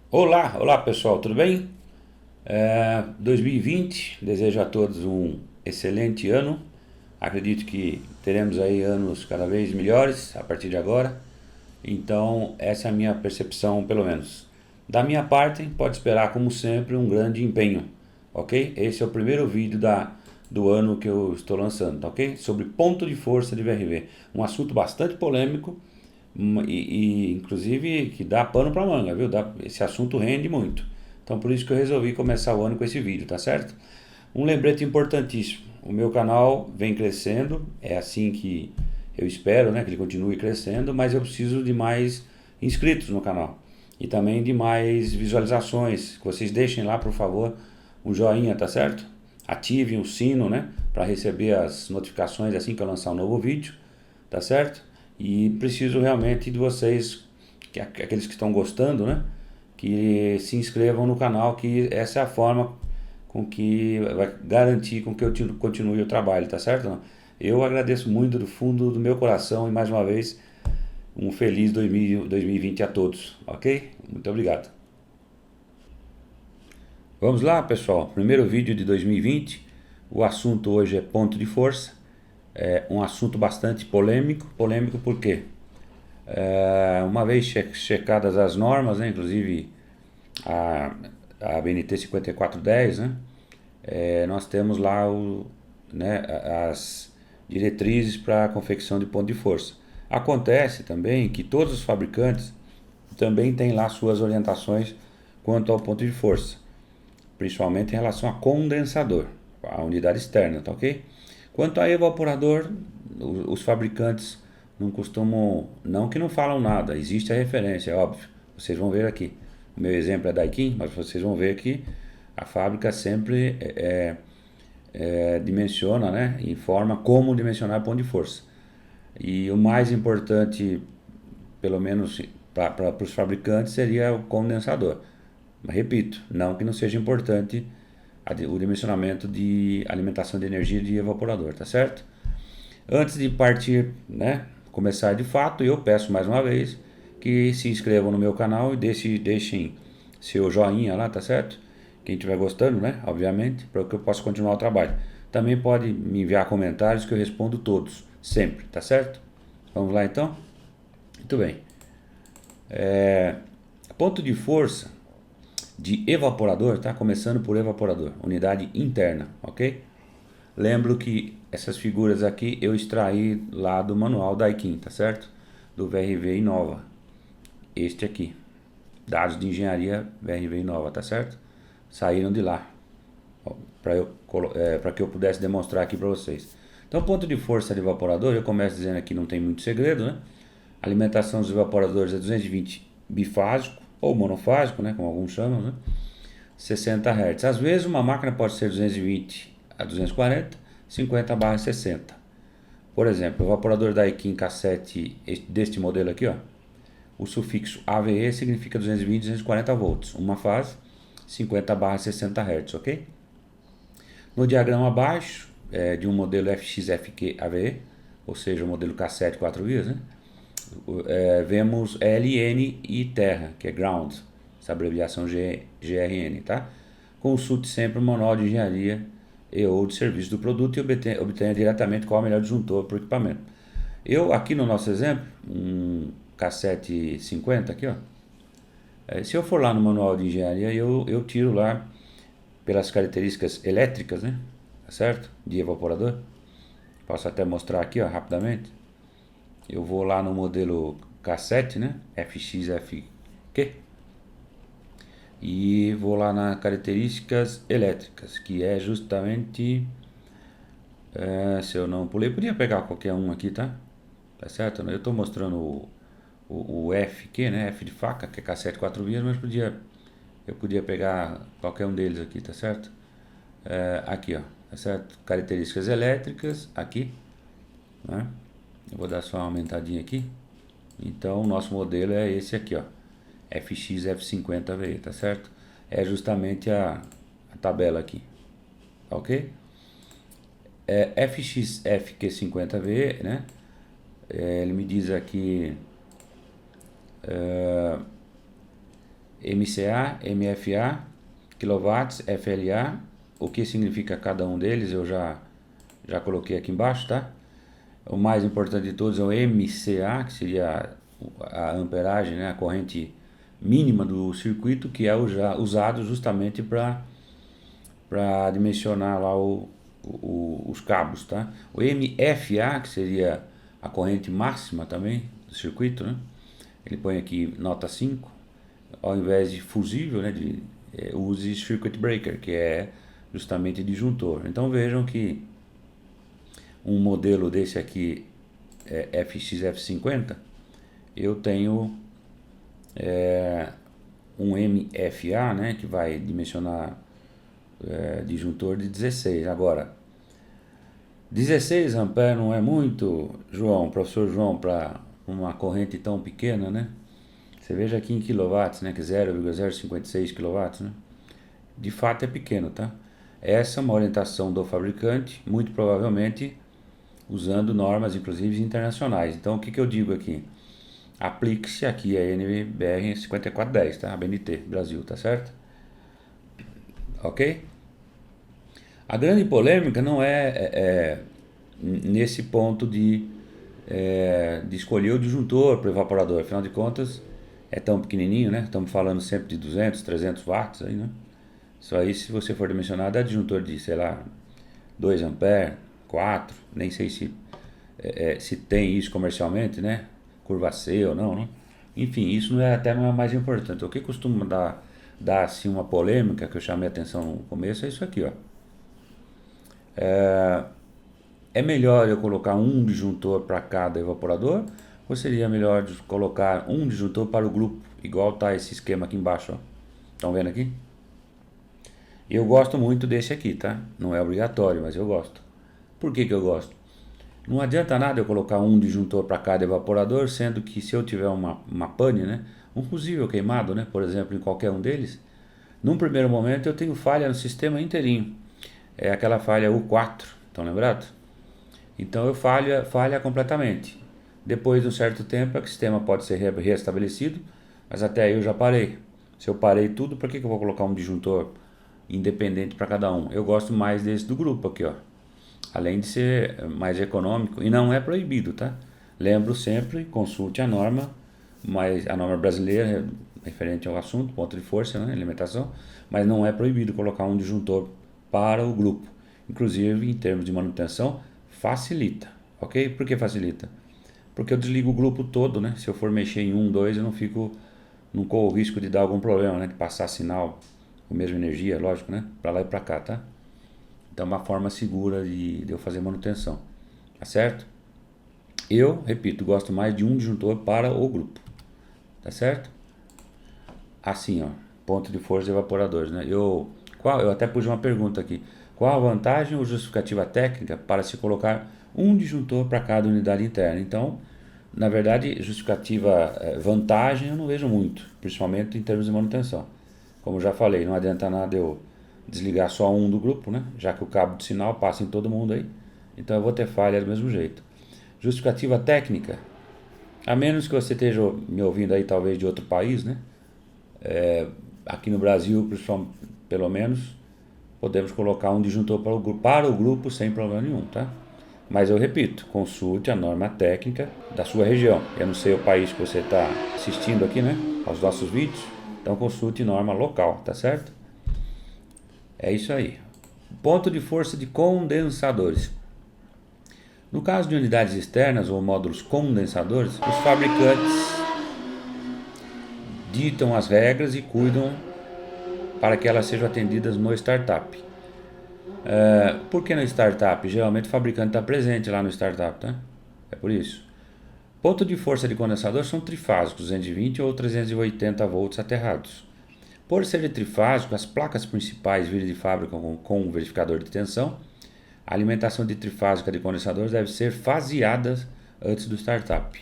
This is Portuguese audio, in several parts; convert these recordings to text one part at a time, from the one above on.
Olá pessoal, tudo bem? 2020, desejo a todos um excelente ano. Acredito que teremos aí anos cada vez melhores a partir de agora. Então, essa é a minha percepção, pelo menos. Da minha parte, pode esperar, como sempre, um grande empenho, ok? Esse é o primeiro vídeo do ano que eu estou lançando, tá ok? Sobre ponto de força de VRV. Um assunto bastante polêmico inclusive, que dá pano pra manga, viu? Esse assunto rende muito. Então, por isso que eu resolvi começar o ano com esse vídeo, tá certo? Um lembrete importantíssimo. O meu canal vem crescendo, é assim que eu espero, né, que ele continue crescendo, mas eu preciso de mais inscritos no canal e também de mais visualizações. Que vocês deixem lá, por favor, um joinha, tá certo? Ativem o sino, né, para receber as notificações assim que eu lançar um novo vídeo, tá certo? E preciso realmente de vocês, aqueles que estão gostando, né, que se inscrevam no canal, que essa é a forma com que vai garantir com que eu continue o trabalho, tá certo? Não? Eu agradeço muito do fundo do meu coração e mais uma vez um feliz 2020 a todos, ok? Muito obrigado. Vamos lá, pessoal. Primeiro vídeo de 2020. O assunto hoje é ponto de força. É um assunto bastante polêmico. Polêmico por quê? Uma vez checadas as normas, né, inclusive a, a BNT 5410, né, nós temos lá né, as diretrizes para a confecção de ponto de força. Acontece também que todos os fabricantes também têm lá suas orientações quanto ao ponto de força, principalmente em relação a condensador, a unidade externa, tá ok? Quanto a evaporador, os fabricantes não costumam, não que não falam nada, existe a referência, é óbvio. Vocês vão ver aqui. O meu exemplo é Daikin, mas vocês vão ver que a fábrica sempre dimensiona, né, informa como dimensionar ponto de força. E o mais importante, pelo menos para os fabricantes, seria o condensador. Mas, repito, não que não seja importante o dimensionamento de alimentação de energia de evaporador, tá certo? Antes de partir, né, começar de fato, eu peço mais uma vez que se inscrevam no meu canal e deixem seu joinha lá, tá certo? Quem estiver gostando, né, obviamente, para que eu possa continuar o trabalho. Também pode me enviar comentários que eu respondo todos, sempre, tá certo? Vamos lá então? Muito bem. Ponto de força de evaporador, tá? Começando por evaporador, unidade interna, ok? Lembro que essas figuras aqui eu extraí lá do manual Daikin, tá certo? Do VRV Inova. Este aqui. Dados de engenharia VRV Inova, tá certo? Saíram de lá. Para que eu pudesse demonstrar aqui para vocês. Então, ponto de força de evaporador, eu começo dizendo aqui, não tem muito segredo, né? A alimentação dos evaporadores é 220 bifásico ou monofásico, né, como alguns chamam, né? 60 Hz. Às vezes uma máquina pode ser 220 a 240, 50/60. Por exemplo, o evaporador Daikin cassete deste modelo aqui, ó, o sufixo AVE significa 220 a 240 volts, uma fase, 50/60 Hz, ok? No diagrama abaixo, de um modelo FXFQ AVE, ou seja, o modelo cassete 4 vias, né? Vemos LN e terra, que é ground, essa abreviação GRN, tá? Consulte sempre o manual de engenharia e ou de serviço do produto e obtenha diretamente qual é o melhor disjuntor para o equipamento. Eu, aqui no nosso exemplo, um cassete 50 aqui, ó, se eu for lá no manual de engenharia, eu tiro lá pelas características elétricas, né? Tá certo? De evaporador. Posso até mostrar aqui, ó, rapidamente. Eu vou lá no modelo cassete, né? FXFQ. E vou lá nas características elétricas, que é justamente. Se eu não pulei, podia pegar qualquer um aqui, tá? Tá certo? Eu estou mostrando o F, que, né? F de faca, que é cassete 4 vias, mas eu podia pegar qualquer um deles aqui, tá certo? Aqui, ó, tá certo? Características elétricas, aqui, né? Eu vou dar só uma aumentadinha aqui. Então, o nosso modelo é esse aqui, ó, FXF50VE, tá certo? É justamente a tabela aqui, tá ok? FXFQ50VE, né? Ele me diz aqui, MCA, MFA, quilowatts, FLA. O que significa cada um deles eu já coloquei aqui embaixo, tá? O mais importante de todos é o MCA, que seria a amperagem, né? A corrente mínima do circuito, que é usado justamente para dimensionar lá os cabos, tá? O MFA, que seria a corrente máxima também do circuito, né? Ele põe aqui nota 5, ao invés de fusível, né? Use circuit breaker, que é justamente disjuntor. Então vejam que um modelo desse aqui, FXF50, eu tenho um MFA, né? Que vai dimensionar disjuntor de 16. Agora, 16 amperes não é muito, professor João, para uma corrente tão pequena, né? Você veja aqui em quilowatts, né? Que 0,056 quilowatts, né? De fato é pequeno, tá? Essa é uma orientação do fabricante, muito provavelmente usando normas, inclusive internacionais. Então, o que eu digo aqui? Aplique-se aqui a NBR 5410, tá? A BNT, Brasil, tá certo? Ok? A grande polêmica não é nesse ponto de escolher o disjuntor para o evaporador. Afinal de contas, é tão pequenininho, né? Estamos falando sempre de 200, 300 watts aí, né? Isso aí, se você for dimensionar, dá disjuntor de, sei lá, 2 amperes, 4, nem sei se tem isso comercialmente, né? Curva C ou não, né? Enfim, isso não é mais importante. O que costuma dar assim, uma polêmica, que eu chamei a atenção no começo, é isso aqui, ó. É melhor eu colocar um disjuntor para cada evaporador, ou seria melhor colocar um disjuntor para o grupo, igual tá esse esquema aqui embaixo, ó. Estão vendo aqui? Eu gosto muito desse aqui, tá? Não é obrigatório, mas eu gosto. Por que eu gosto? Não adianta nada eu colocar um disjuntor para cada evaporador, sendo que se eu tiver uma pane, né? Um fusível queimado, né? Por exemplo, em qualquer um deles, num primeiro momento eu tenho falha no sistema inteirinho. É aquela falha U4, estão lembrados? Então eu falha completamente. Depois de um certo tempo, o sistema pode ser restabelecido, mas até aí eu já parei. Se eu parei tudo, por que eu vou colocar um disjuntor independente para cada um? Eu gosto mais desse do grupo aqui, ó. Além de ser mais econômico, e não é proibido, tá? Lembro sempre, consulte a norma, mas a norma brasileira referente ao assunto, ponto de força, né, alimentação, mas não é proibido colocar um disjuntor para o grupo. Inclusive, em termos de manutenção, facilita, ok? Por que facilita? Porque eu desligo o grupo todo, né? Se eu for mexer em 1, 2, eu não corro o risco de dar algum problema, né? De passar sinal com a mesma energia, lógico, né? Para lá e para cá, tá? Então é uma forma segura de eu fazer manutenção, tá certo? Eu, repito, gosto mais de um disjuntor para o grupo, tá certo? Assim, ó, ponto de força de evaporadores, né? Eu até pus uma pergunta aqui. Qual a vantagem ou justificativa técnica para se colocar um disjuntor para cada unidade interna? Então, na verdade, justificativa, vantagem eu não vejo muito, principalmente em termos de manutenção. Como já falei, não adianta nada eu desligar só um do grupo, né? Já que o cabo de sinal passa em todo mundo aí. Então eu vou ter falha do mesmo jeito. Justificativa técnica, a menos que você esteja me ouvindo aí talvez de outro país, né? Aqui no Brasil, pelo menos, podemos colocar um disjuntor para o grupo sem problema nenhum, tá? Mas eu repito, consulte a norma técnica da sua região. Eu não sei o país que você está assistindo aqui, né? Aos nossos vídeos. Então consulte norma local, tá certo? É isso aí. Ponto de força de condensadores. No caso de unidades externas ou módulos condensadores, os fabricantes ditam as regras e cuidam para que elas sejam atendidas no startup. Por que no startup? Geralmente o fabricante está presente lá no startup, tá? É por isso. Ponto de força de condensador são trifásicos, 220 ou 380 volts aterrados. Por ser trifásico, as placas principais virem de fábrica com um verificador de tensão. A alimentação de trifásica de condensadores deve ser faseada antes do startup.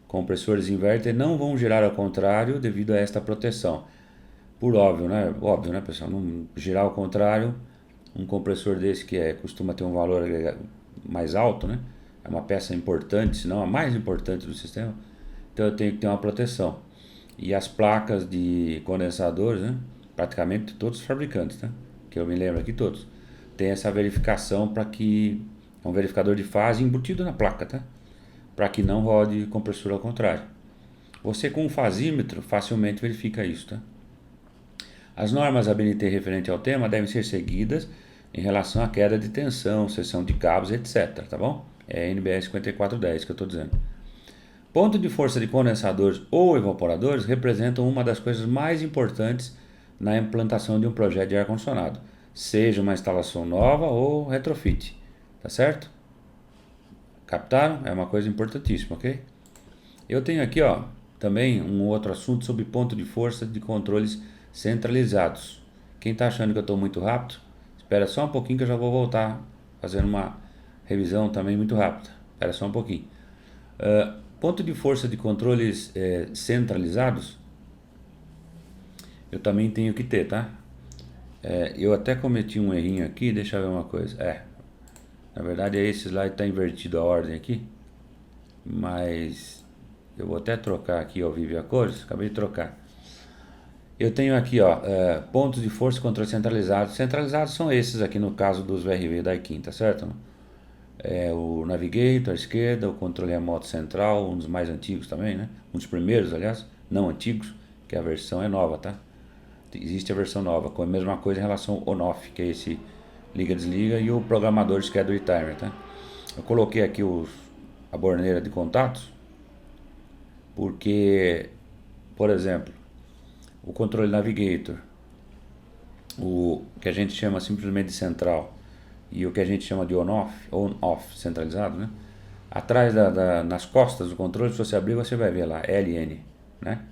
Compressores inverter não vão girar ao contrário devido a esta proteção. Por óbvio, né? Óbvio, né, pessoal? Não girar ao contrário, um compressor desse que costuma ter um valor mais alto, né? É uma peça importante, se não a mais importante do sistema. Então eu tenho que ter uma proteção. E as placas de condensadores, né? Praticamente todos os fabricantes, tá? Que eu me lembro aqui todos. Tem essa verificação para que é um verificador de fase embutido na placa, tá? Para que não rode compressor ao contrário. Você com um fasímetro facilmente verifica isso, tá? As normas ABNT referente ao tema devem ser seguidas em relação à queda de tensão, seção de cabos, etc, tá bom? É NBR 5410 que eu estou dizendo. Ponto de força de condensadores ou evaporadores representam uma das coisas mais importantes na implantação de um projeto de ar-condicionado, seja uma instalação nova ou retrofit, tá certo? Captaram? É uma coisa importantíssima, ok? Eu tenho aqui, ó, também um outro assunto sobre ponto de força de controles centralizados. Quem está achando que eu estou muito rápido, espera só um pouquinho que eu já vou voltar fazendo uma revisão também muito rápida. Espera só um pouquinho. Ponto de força de controles centralizados, eu também tenho que ter, tá? Eu até cometi um errinho aqui, deixa eu ver uma coisa. Na verdade esse slide está invertido a ordem aqui, mas eu vou até trocar aqui ao vivo e a cores, acabei de trocar. Eu tenho aqui, ó, pontos de força e controle centralizados. Centralizados são esses aqui no caso dos VRV da Daikin, tá certo? O Navigator à esquerda, o controle remoto central, um dos mais antigos também, né? Um dos primeiros, aliás, não antigos, que a versão é nova, tá? Existe a versão nova, com a mesma coisa em relação ao on-off, que é esse liga-desliga, e o programador schedule timer, tá? Eu coloquei aqui a borneira de contatos, porque, por exemplo, o controle Navigator, o que a gente chama simplesmente de central, e o que a gente chama de on-off centralizado, né? Atrás nas costas do controle, se você abrir, você vai ver lá, LN, né?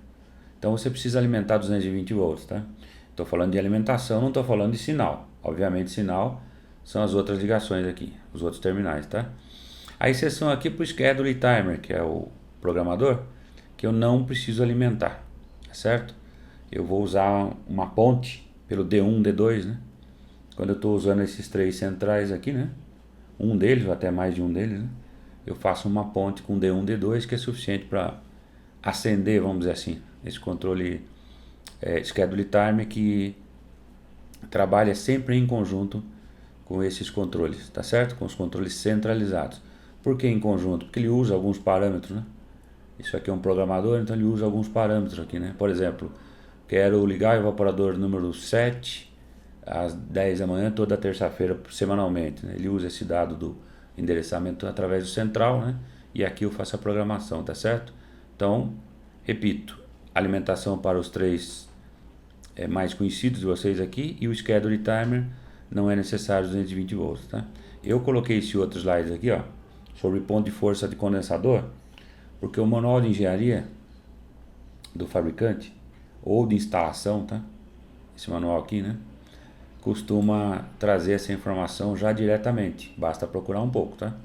Então você precisa alimentar 220 volts, tá? Estou falando de alimentação, não estou falando de sinal. Obviamente sinal são as outras ligações aqui, os outros terminais, tá? A exceção aqui para o schedule timer, que é o programador, que eu não preciso alimentar, tá certo? Eu vou usar uma ponte pelo D1, D2, né? Quando eu estou usando esses três centrais aqui, né? Um deles, ou até mais de um deles, né? Eu faço uma ponte com D1, D2, que é suficiente para acender, vamos dizer assim, esse controle schedule timer que trabalha sempre em conjunto com esses controles, tá certo? Com os controles centralizados. Por que em conjunto? Porque ele usa alguns parâmetros, né? Isso aqui é um programador, então ele usa alguns parâmetros aqui, né? Por exemplo, quero ligar o evaporador número 7 às 10 da manhã toda terça-feira semanalmente, né? Ele usa esse dado do endereçamento através do central, né? E aqui eu faço a programação, tá certo? Então, repito, alimentação para os três mais conhecidos de vocês aqui, e o schedule timer não é necessário 220 volts, tá? Eu coloquei esse outro slide aqui, ó, sobre ponto de força de condensador, porque o manual de engenharia do fabricante ou de instalação, tá? Esse manual aqui, né? Costuma trazer essa informação já diretamente, basta procurar um pouco, tá?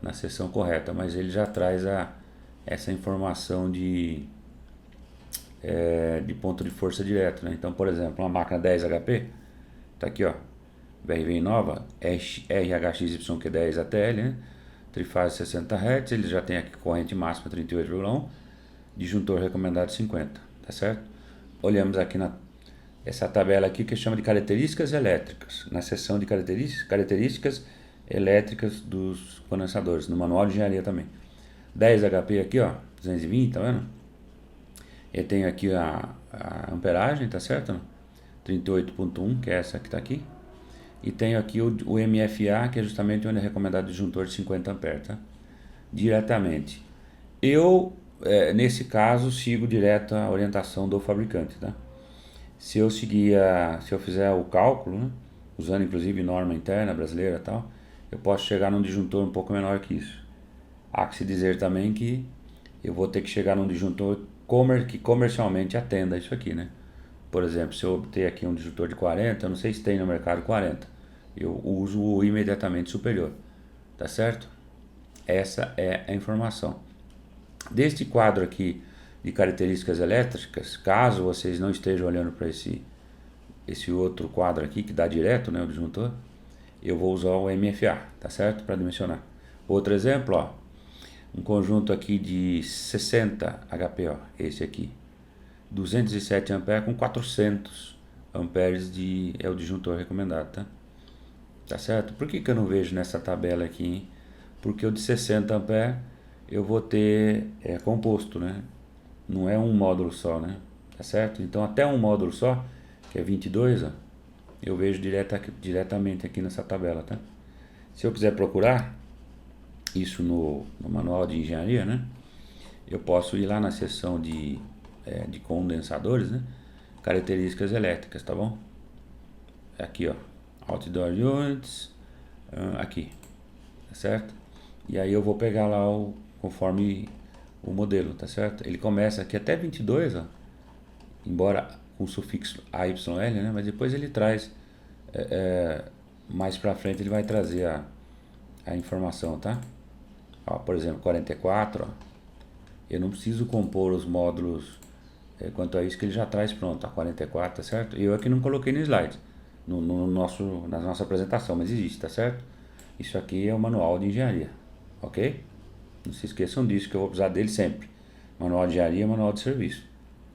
Na seção correta, mas ele já traz essa informação de ponto de força direto, né? Então, por exemplo, uma máquina 10 HP, tá aqui, ó, VRV nova, RHXYQ10 ATL, né? Trifase 60 Hz, ele já tem aqui corrente máxima 38,1, disjuntor recomendado 50, tá certo? Olhamos aqui essa tabela aqui que chama de características elétricas, na seção de características elétricas dos condensadores, no manual de engenharia também. 10 HP aqui, ó, 220, tá vendo? Eu tenho aqui a amperagem, tá certo? 38.1, que é essa que tá aqui. E tenho aqui o MFA, que é justamente onde é recomendado o disjuntor de 50 A, tá? Diretamente. Eu, nesse caso, sigo direto a orientação do fabricante, tá? Se eu fizer o cálculo, né, usando inclusive norma interna brasileira e tal, eu posso chegar num disjuntor um pouco menor que isso. Há que se dizer também que eu vou ter que chegar num disjuntor que comercialmente atenda isso aqui, né? Por exemplo, se eu obter aqui um disjuntor de 40, eu não sei se tem no mercado 40, eu uso o imediatamente superior, tá certo? Essa é a informação. Deste quadro aqui de características elétricas, caso vocês não estejam olhando para esse outro quadro aqui que dá direto, né, o disjuntor, eu vou usar o MFA, tá certo? Para dimensionar. Outro exemplo, ó, um conjunto aqui de 60 HP, ó, esse aqui. 207 amperes com 400 amperes é o disjuntor recomendado, tá? Tá certo? Por que eu não vejo nessa tabela aqui, hein? Porque o de 60 amperes eu vou ter composto, né? Não é um módulo só, né? Tá certo? Então até um módulo só, que é 22, ó, eu vejo diretamente aqui nessa tabela, tá? Se eu quiser procurar isso no manual de engenharia, né? Eu posso ir lá na seção de condensadores, né? Características elétricas, tá bom? Aqui, ó, outdoor units, aqui, tá certo? E aí eu vou pegar lá conforme o modelo, tá certo? Ele começa aqui até 22, ó, embora com o sufixo AYL, né? Mas depois ele traz, mais pra frente ele vai trazer a informação, tá? Ó, por exemplo, 44, ó, eu não preciso compor os módulos quanto a isso, que ele já traz pronto, a 44, tá certo? Eu aqui não coloquei no slide, na nossa apresentação, mas existe, tá certo? Isso aqui é o manual de engenharia, ok? Não se esqueçam disso, que eu vou precisar dele sempre. Manual de engenharia e manual de serviço.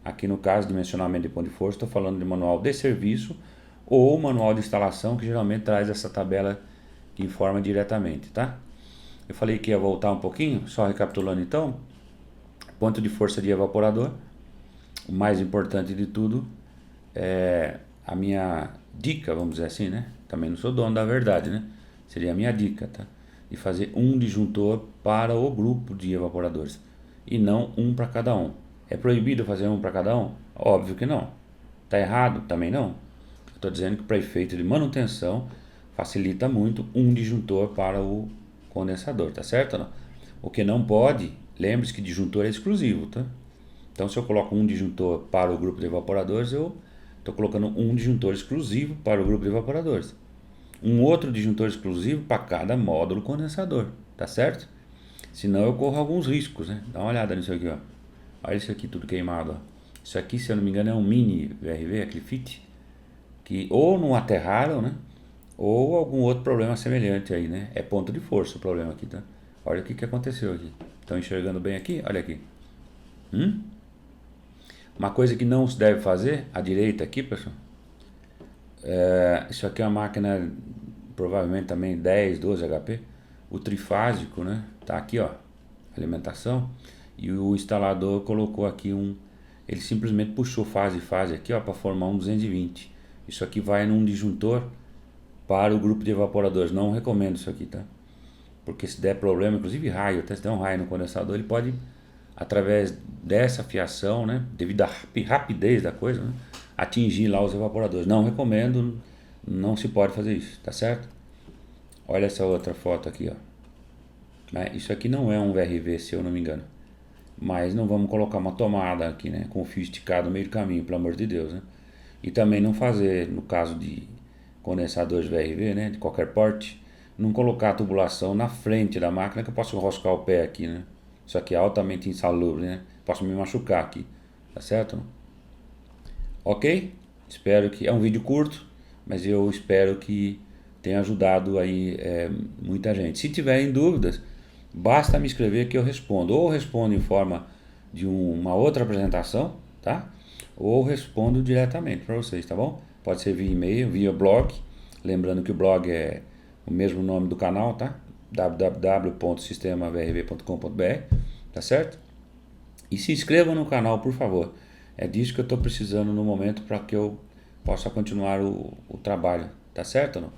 Aqui no caso de dimensionamento de ponto de força, estou falando de manual de serviço ou manual de instalação, que geralmente traz essa tabela que informa diretamente, tá? Eu falei que ia voltar um pouquinho, só recapitulando então. Ponto de força de evaporador. O mais importante de tudo é a minha dica, vamos dizer assim, né? Também não sou dono da verdade, né? Seria a minha dica, tá? De fazer um disjuntor para o grupo de evaporadores e não um para cada um. É proibido fazer um para cada um? Óbvio que não. Tá errado? Também não. Estou dizendo que para efeito de manutenção facilita muito um disjuntor para o condensador, tá certo? Não? O que não pode, lembre-se que disjuntor é exclusivo, tá? Então se eu coloco um disjuntor para o grupo de evaporadores, eu estou colocando um disjuntor exclusivo para o grupo de evaporadores. Um outro disjuntor exclusivo para cada módulo condensador, tá certo? Senão eu corro alguns riscos, né? Dá uma olhada nisso aqui, ó. Olha isso aqui tudo queimado, ó. Isso aqui, se eu não me engano, é um mini VRV, aquele FIT, que ou não aterraram, né? Ou algum outro problema semelhante aí, né? É ponto de força o problema aqui, tá? Olha o que aconteceu aqui. Estão enxergando bem aqui? Olha aqui. Uma coisa que não se deve fazer, à direita aqui, pessoal. Isso aqui é uma máquina, provavelmente também 10, 12 HP. O trifásico, né? Tá aqui, ó. Alimentação. E o instalador colocou aqui ele simplesmente puxou fase aqui, ó, para formar um 220. Isso aqui vai num disjuntor para o grupo de evaporadores. Não recomendo isso aqui, tá? Porque se der problema, inclusive raio, até se der um raio no condensador, ele pode, através dessa fiação, né, devido à rapidez da coisa, né, atingir lá os evaporadores. Não recomendo, não se pode fazer isso, tá certo? Olha essa outra foto aqui, ó. Isso aqui não é um VRV, se eu não me engano. Mas não vamos colocar uma tomada aqui, né, com o fio esticado no meio do caminho, pelo amor de Deus, né? E também não fazer, no caso de condensadores VRV, né, de qualquer porte, não colocar a tubulação na frente da máquina, que eu posso enroscar o pé aqui, né? Isso aqui é altamente insalubre, né? Posso me machucar aqui, tá certo? Ok? Espero que... É um vídeo curto, mas eu espero que tenha ajudado aí muita gente. Se tiverem dúvidas, basta me escrever que eu respondo. Ou respondo em forma de uma outra apresentação, tá? Ou respondo diretamente para vocês, tá bom? Pode ser via e-mail, via blog. Lembrando que o blog é o mesmo nome do canal, tá? www.sistemavrv.com.br, tá certo? E se inscrevam no canal, por favor. É disso que eu estou precisando no momento para que eu possa continuar o trabalho, tá certo ou não?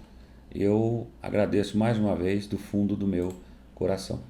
Eu agradeço mais uma vez do fundo do meu coração.